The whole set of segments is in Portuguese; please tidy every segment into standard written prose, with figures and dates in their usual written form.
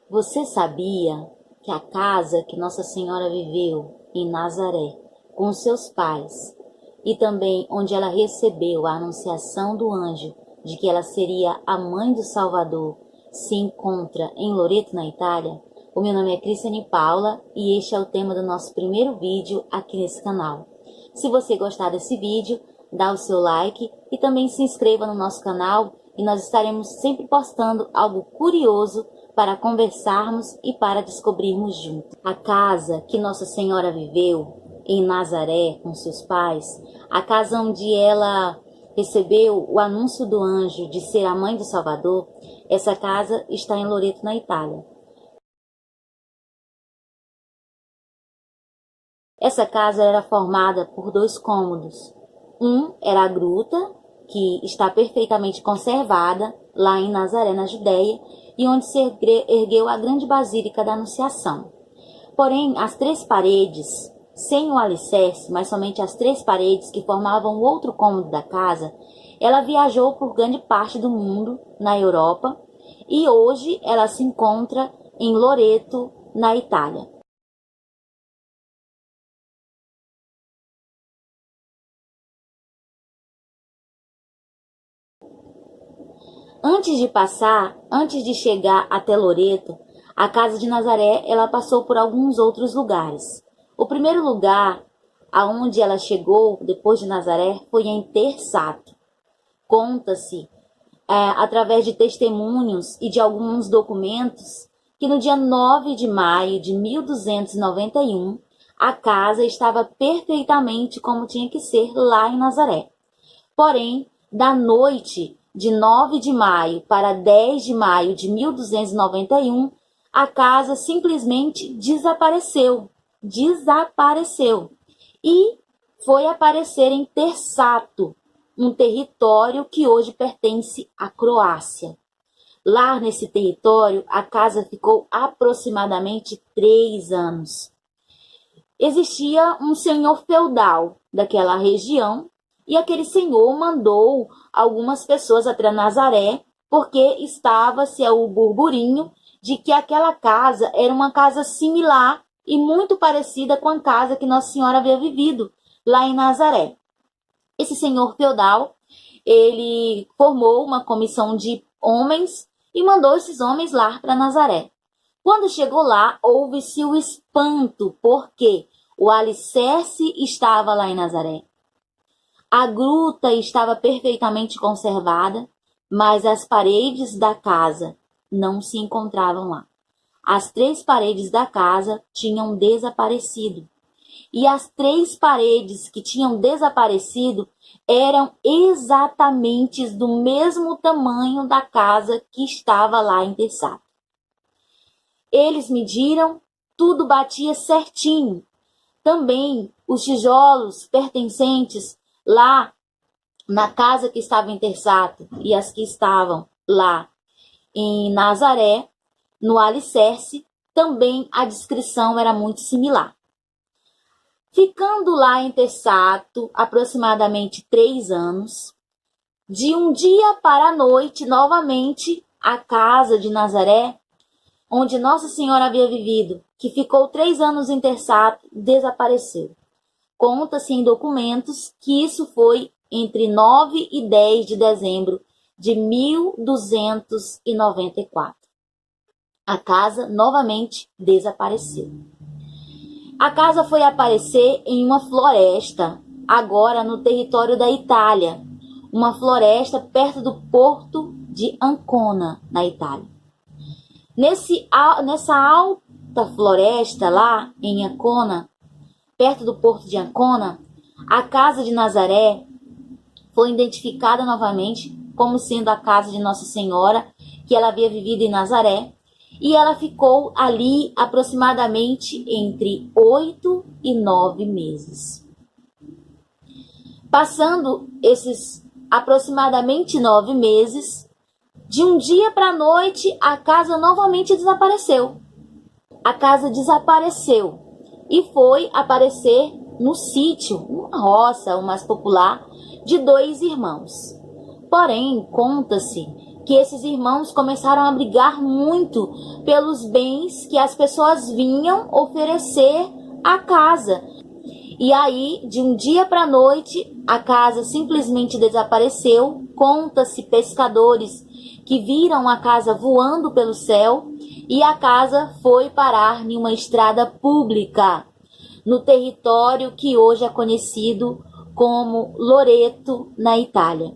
Você sabia que a casa que Nossa Senhora viveu em Nazaré com seus pais e também onde ela recebeu a anunciação do anjo de que ela seria a mãe do Salvador se encontra em Loreto, na Itália? O meu nome é Cristiane Paula e este é o tema do nosso primeiro vídeo aqui nesse canal. Se você gostar desse vídeo, dá o seu like e também se inscreva no nosso canal e nós estaremos sempre postando algo curioso para conversarmos e para descobrirmos juntos. A casa que Nossa Senhora viveu em Nazaré com seus pais, a casa onde ela recebeu o anúncio do anjo de ser a mãe do Salvador, essa casa está em Loreto, na Itália. Essa casa era formada por 2 cômodos. Um era a gruta, que está perfeitamente conservada lá em Nazaré, na Judéia, e onde se ergueu a grande Basílica da Anunciação. Porém, as 3 paredes, sem o alicerce, mas somente as 3 paredes que formavam o outro cômodo da casa, ela viajou por grande parte do mundo, na Europa, e hoje ela se encontra em Loreto, na Itália. Antes de chegar até Loreto, a casa de Nazaré, ela passou por alguns outros lugares. O primeiro lugar aonde ela chegou depois de Nazaré foi em Terçato. Conta-se, através de testemunhos e de alguns documentos, que no dia 9 de maio de 1291, a casa estava perfeitamente como tinha que ser lá em Nazaré. Porém, da noite de 9 de maio para 10 de maio de 1291, a casa simplesmente desapareceu. E foi aparecer em Terçato, um território que hoje pertence à Croácia. Lá nesse território, a casa ficou aproximadamente 3 anos. Existia um senhor feudal daquela região, e aquele senhor mandou algumas pessoas até Nazaré, porque estava-se o burburinho de que aquela casa era uma casa similar e muito parecida com a casa que Nossa Senhora havia vivido lá em Nazaré. Esse senhor feudal, ele formou uma comissão de homens e mandou esses homens lá para Nazaré. Quando chegou lá, houve-se o espanto, porque o alicerce estava lá em Nazaré. A gruta estava perfeitamente conservada, mas as paredes da casa não se encontravam lá. As 3 paredes da casa tinham desaparecido. E as 3 paredes que tinham desaparecido eram exatamente do mesmo tamanho da casa que estava lá em Terçato. Eles mediram, tudo batia certinho. Também os tijolos pertencentes lá na casa que estava em Terçato e as que estavam lá em Nazaré, no alicerce, também a descrição era muito similar. Ficando lá em Terçato aproximadamente 3 anos, de um dia para a noite, novamente, a casa de Nazaré, onde Nossa Senhora havia vivido, que ficou 3 anos em Terçato, desapareceu. Conta-se em documentos que isso foi entre 9 e 10 de dezembro de 1294. A casa novamente desapareceu. A casa foi aparecer em uma floresta, agora no território da Itália, uma floresta perto do porto de Ancona, na Itália. Nessa alta floresta lá em Ancona, perto do porto de Ancona, a casa de Nazaré foi identificada novamente como sendo a casa de Nossa Senhora, que ela havia vivido em Nazaré, e ela ficou ali aproximadamente entre 8 e 9 meses. Passando esses aproximadamente 9 meses, de um dia para a noite, a casa novamente desapareceu. A casa desapareceu e foi aparecer no sítio, uma roça, o mais popular, de 2 irmãos. Porém, conta-se que esses irmãos começaram a brigar muito pelos bens que as pessoas vinham oferecer à casa. E aí, de um dia para a noite, a casa simplesmente desapareceu. Conta-se pescadores que viram a casa voando pelo céu, e a casa foi parar em uma estrada pública, no território que hoje é conhecido como Loreto, na Itália.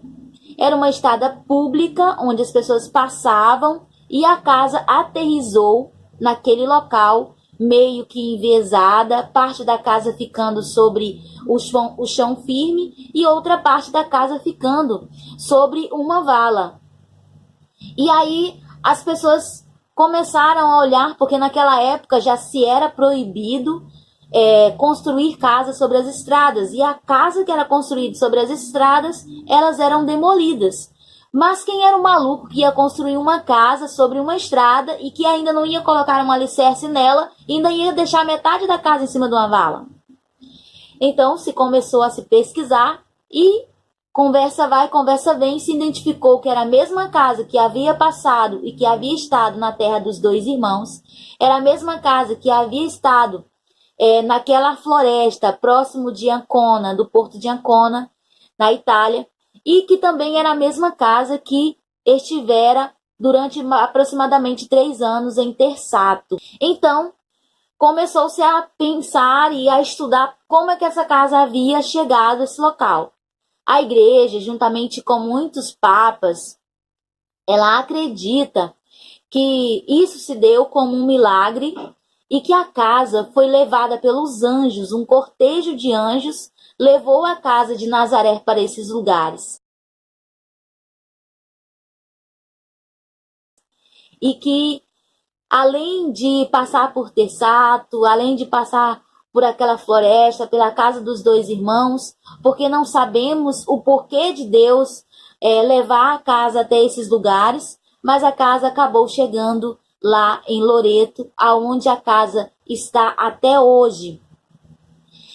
Era uma estrada pública onde as pessoas passavam, e a casa aterrissou naquele local, meio que enviesada, parte da casa ficando sobre o chão firme e outra parte da casa ficando sobre uma vala. E aí as pessoas começaram a olhar, porque naquela época já se era proibido construir casas sobre as estradas, e a casa que era construída sobre as estradas, elas eram demolidas. Mas quem era o maluco que ia construir uma casa sobre uma estrada e que ainda não ia colocar um alicerce nela, e ainda ia deixar metade da casa em cima de uma vala? Então se começou a se pesquisar, e conversa vai, conversa vem, se identificou que era a mesma casa que havia passado e que havia estado na terra dos dois irmãos, era a mesma casa que havia estado naquela floresta próximo de Ancona, do porto de Ancona, na Itália, e que também era a mesma casa que estivera durante aproximadamente 3 anos em Tersato. Então, começou-se a pensar e a estudar como é que essa casa havia chegado a esse local. A igreja, juntamente com muitos papas, ela acredita que isso se deu como um milagre e que a casa foi levada pelos anjos, um cortejo de anjos levou a casa de Nazaré para esses lugares. E que, além de passar por Tersato, além de passar por aquela floresta, pela casa dos dois irmãos, porque não sabemos o porquê de Deus levar a casa até esses lugares, mas a casa acabou chegando lá em Loreto, aonde a casa está até hoje.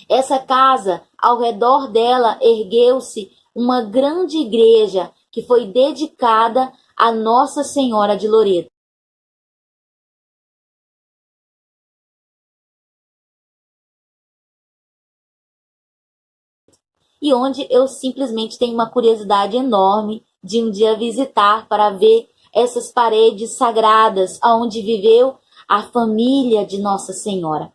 Essa casa, ao redor dela, ergueu-se uma grande igreja que foi dedicada a Nossa Senhora de Loreto. E onde eu simplesmente tenho uma curiosidade enorme de um dia visitar para ver essas paredes sagradas onde viveu a família de Nossa Senhora.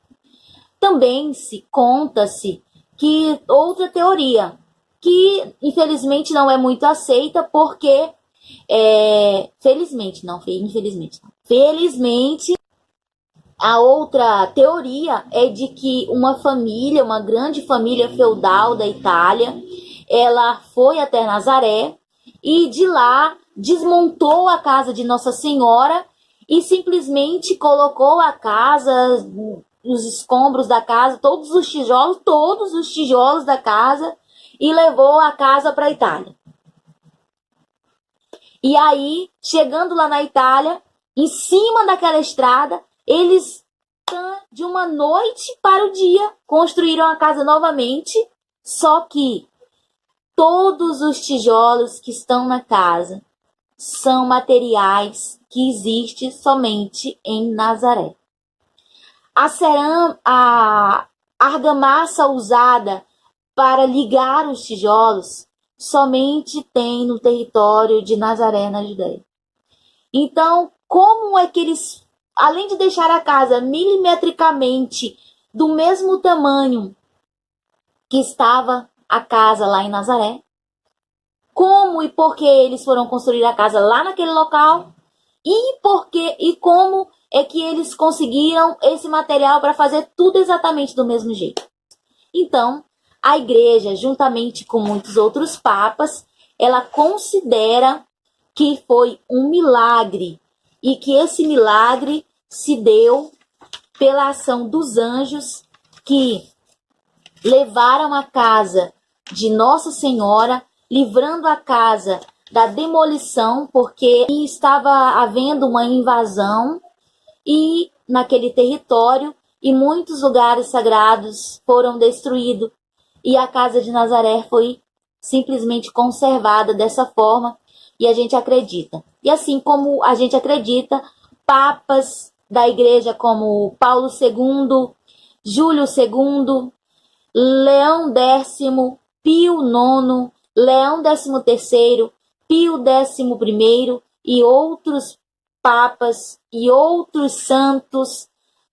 Também conta-se que outra teoria, que infelizmente não é muito aceita, porque felizmente, a outra teoria é de que uma família, uma grande família feudal da Itália, ela foi até Nazaré e de lá desmontou a casa de Nossa Senhora e simplesmente colocou a casa, os escombros da casa, todos os tijolos da casa, e levou a casa para a Itália. E aí, chegando lá na Itália, em cima daquela estrada, eles, de uma noite para o dia, construíram a casa novamente, só que todos os tijolos que estão na casa são materiais que existem somente em Nazaré. A argamassa usada para ligar os tijolos somente tem no território de Nazaré, na Judéia. Então, como é que eles, além de deixar a casa milimetricamente do mesmo tamanho que estava a casa lá em Nazaré, como e por que eles foram construir a casa lá naquele local, e como é que eles conseguiram esse material para fazer tudo exatamente do mesmo jeito. Então, a igreja, juntamente com muitos outros papas, ela considera que foi um milagre, e que esse milagre se deu pela ação dos anjos que levaram a casa de Nossa Senhora, livrando a casa da demolição, porque estava havendo uma invasão e naquele território, e muitos lugares sagrados foram destruídos, e a casa de Nazaré foi simplesmente conservada dessa forma. e a gente acredita. E assim como a gente acredita, papas da igreja como Paulo II, Júlio II, Leão X, Pio IX, Leão XIII, Pio XI e outros papas e outros santos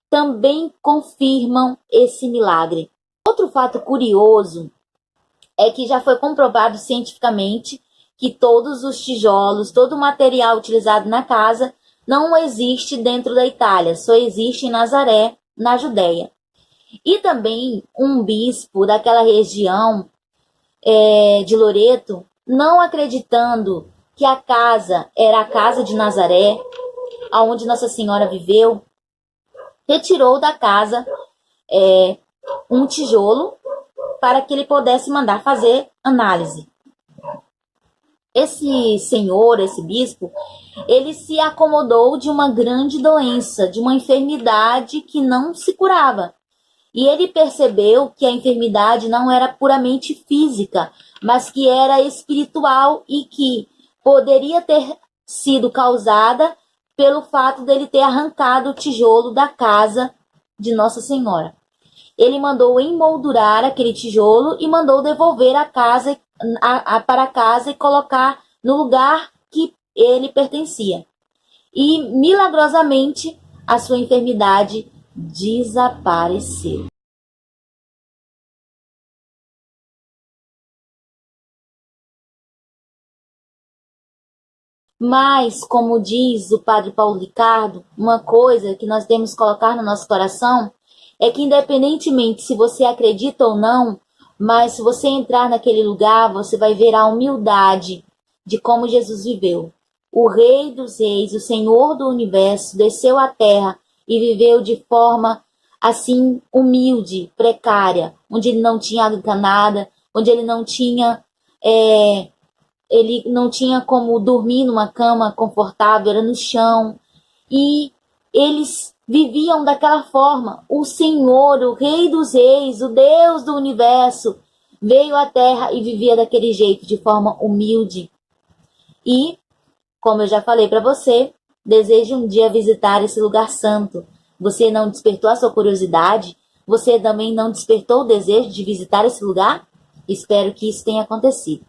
também confirmam esse milagre. Outro fato curioso é que já foi comprovado cientificamente que todos os tijolos, todo o material utilizado na casa não existe dentro da Itália, só existe em Nazaré, na Judéia. E também um bispo daquela região de Loreto, não acreditando que a casa era a casa de Nazaré, onde Nossa Senhora viveu, retirou da casa um tijolo para que ele pudesse mandar fazer análise. Esse senhor, esse bispo, ele se acomodou de uma grande doença, de uma enfermidade que não se curava. E ele percebeu que a enfermidade não era puramente física, mas que era espiritual e que poderia ter sido causada pelo fato dele ter arrancado o tijolo da casa de Nossa Senhora. Ele mandou emoldurar aquele tijolo e mandou devolver a casa para casa e colocar no lugar que ele pertencia. E milagrosamente a sua enfermidade desapareceu. Mas, como diz o padre Paulo Ricardo, uma coisa que nós temos que colocar no nosso coração é que, independentemente se você acredita ou não, mas se você entrar naquele lugar, você vai ver a humildade de como Jesus viveu. O Rei dos Reis, o Senhor do Universo, desceu à Terra e viveu de forma assim humilde, precária, onde ele não tinha água encanada, onde ele não tinha como dormir numa cama confortável, era no chão. E eles viviam daquela forma. O Senhor, o Rei dos Reis, o Deus do Universo, veio à Terra e vivia daquele jeito, de forma humilde. E, como eu já falei para você, desejo um dia visitar esse lugar santo. Você não despertou a sua curiosidade? Você também não despertou o desejo de visitar esse lugar? Espero que isso tenha acontecido.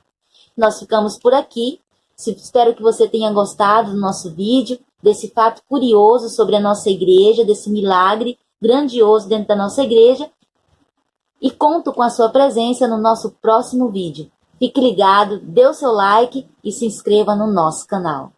Nós ficamos por aqui. Espero que você tenha gostado do nosso vídeo, desse fato curioso sobre a nossa igreja, desse milagre grandioso dentro da nossa igreja. E conto com a sua presença no nosso próximo vídeo. Fique ligado, dê o seu like e se inscreva no nosso canal.